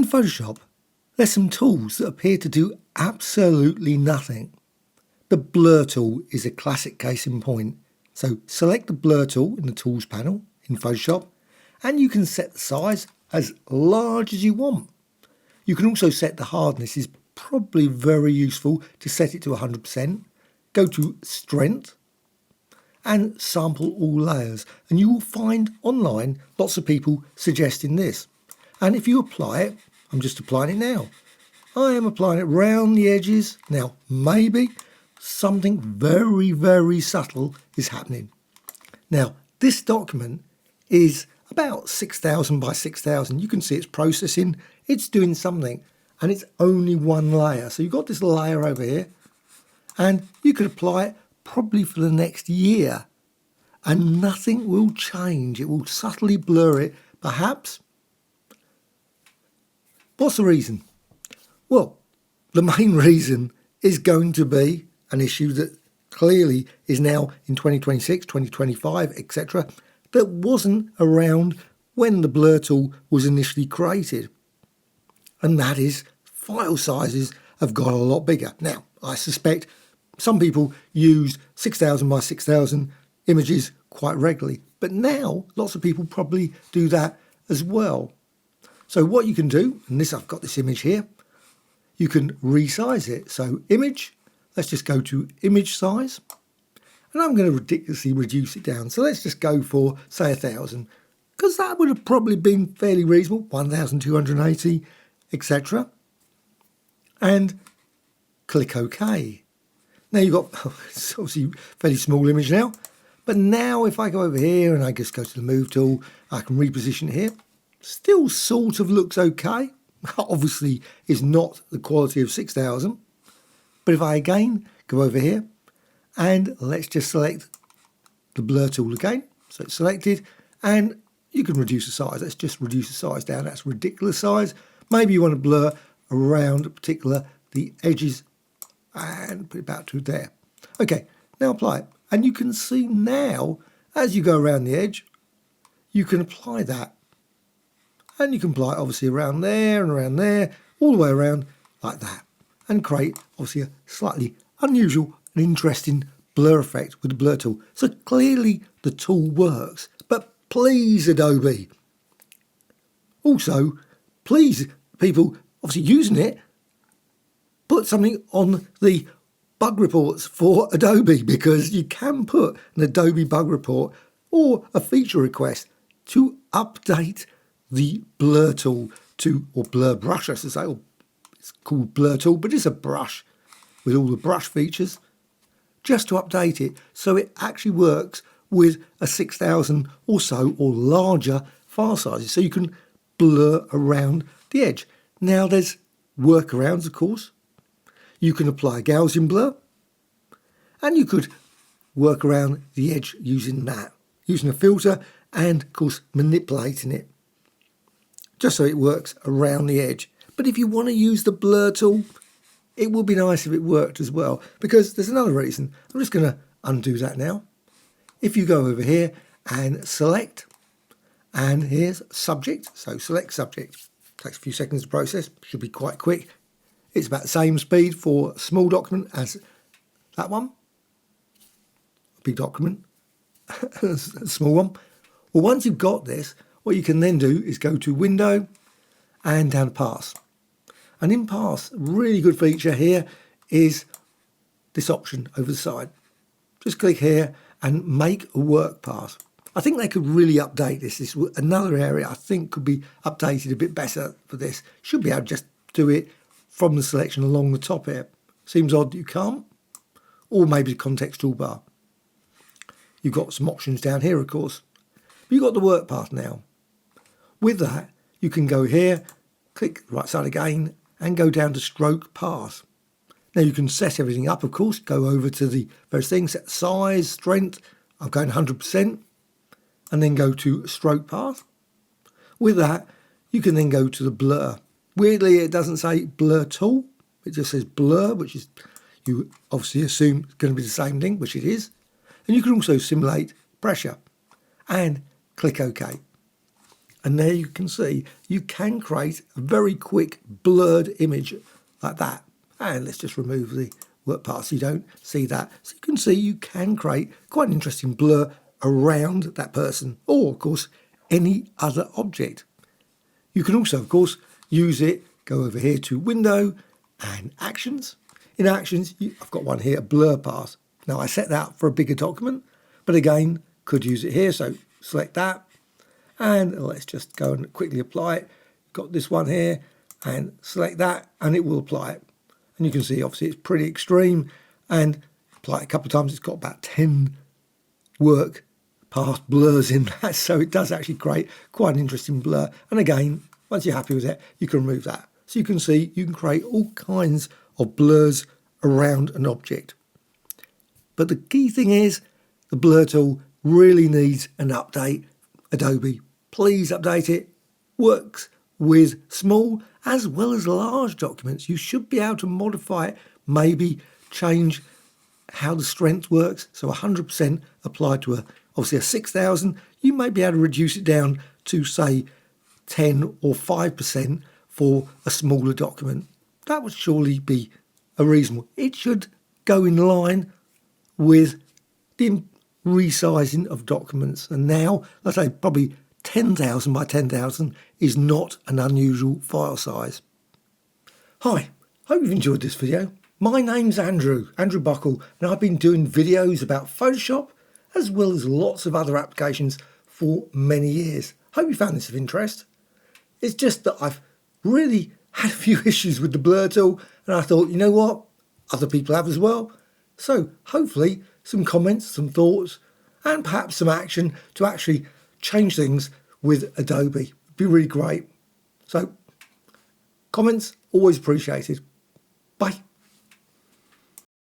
Photoshop, there's some tools that appear to do absolutely nothing. The blur tool is a classic case in point. So select the blur tool in the tools panel in Photoshop and you can set the size as large as you want. You can also set the hardness. It's probably very useful to set it to 100%. Go to strength and sample all layers, and you will find online lots of people suggesting this. And if you apply it, I'm just applying it now. I am applying it round the edges. Now, maybe something very, very subtle is happening. Now, this document is about 6,000 by 6,000. You can see it's processing, it's doing something, and it's only one layer. So you've got this layer over here, and you could apply it probably for the next year, and nothing will change. It will subtly blur it, perhaps. What's the reason? Well, the main reason is going to be an issue that clearly is now in 2026, 2025, etc., that wasn't around when the blur tool was initially created. And that is file sizes have got a lot bigger. Now, I suspect some people use 6,000 by 6,000 images quite regularly, but now lots of people probably do that as well. So what you can do, and this, I've got this image here, you can resize it. So image, let's just go to image size, and I'm going to ridiculously reduce it down. So let's just go for, say, 1,000, because that would have probably been fairly reasonable, 1,280, etc. And click OK. Now you've got, it's obviously a fairly small image now, but now if I go over here and I just go to the move tool, I can reposition it here. Still sort of looks okay. Obviously is not the quality of 6,000. But if I again go over here and let's just select the blur tool again. So it's selected and you can reduce the size. Let's just reduce the size down. That's ridiculous size. Maybe you want to blur around the edges and put it back to there. Okay, now apply it. And you can see now, as you go around the edge, you can apply that. And you can apply it obviously around there and around there, all the way around like that. And create obviously a slightly unusual and interesting blur effect with the blur tool. So clearly the tool works, but please Adobe. Also, please people obviously using it, put something on the bug reports for Adobe, because you can put an Adobe bug report or a feature request to update the blur tool or blur brush, I should say. It's called blur tool, but it's a brush with all the brush features, just to update it so it actually works with a 6,000 or so or larger file sizes, so you can blur around the edge. Now there's workarounds, of course. You can apply a Gaussian blur, and you could work around the edge using that, using a filter and, of course, manipulating it, just so it works around the edge. But if you want to use the blur tool, it would be nice if it worked as well, because there's another reason. I'm just going to undo that now. If you go over here and select, and here's subject, so select subject. Takes a few seconds to process, should be quite quick. It's about the same speed for a small document as that one. A big document, a small one. Well, once you've got this, what you can then do is go to Window and down to Pass. And in Pass, a really good feature here is this option over the side. Just click here and make a work path. I think they could really update this. This is another area I think could be updated a bit better for this. Should be able to just do it from the selection along the top here. Seems odd that you can't. Or maybe the context toolbar. You've got some options down here, of course. But you've got the work path now. With that, you can go here, click the right side again, and go down to stroke path. Now you can set everything up, of course. Go over to the various things, set the size, strength. I'm going 100%. And then go to stroke path. With that, you can then go to the blur. Weirdly, it doesn't say blur tool. It just says blur, which is, you obviously assume it's going to be the same thing, which it is. And you can also simulate pressure and click OK. And there you can see you can create a very quick blurred image like that. And let's just remove the work part so you don't see that. So you can see you can create quite an interesting blur around that person, or of course any other object. You can also of course use it, go over here to Window and Actions. In Actions, I've got one here, a blur path. Now I set that up for a bigger document, but again, could use it here. So select that and let's just go and quickly apply it. Got this one here and select that and it will apply it. And you can see obviously it's pretty extreme, and apply it a couple of times. It's got about 10 work path blurs in that. So it does actually create quite an interesting blur. And again, once you're happy with it, you can remove that. So you can see you can create all kinds of blurs around an object. But the key thing is the blur tool really needs an update. Adobe, please update it. Works with small as well as large documents. You should be able to modify it, maybe change how the strength works. So 100% applied to obviously a 6,000. You may be able to reduce it down to say 10 or 5% for a smaller document. That would surely be a reasonable. It should go in line with the resizing of documents. And now, let's say probably 10,000 by 10,000 is not an unusual file size. Hi, hope you've enjoyed this video. My name's Andrew Buckle, and I've been doing videos about Photoshop as well as lots of other applications for many years. Hope you found this of interest. It's just that I've really had a few issues with the blur tool, and I thought, you know what, other people have as well. So hopefully some comments, some thoughts, and perhaps some action to actually change things with Adobe. It'd be really great. So comments, always appreciated. Bye.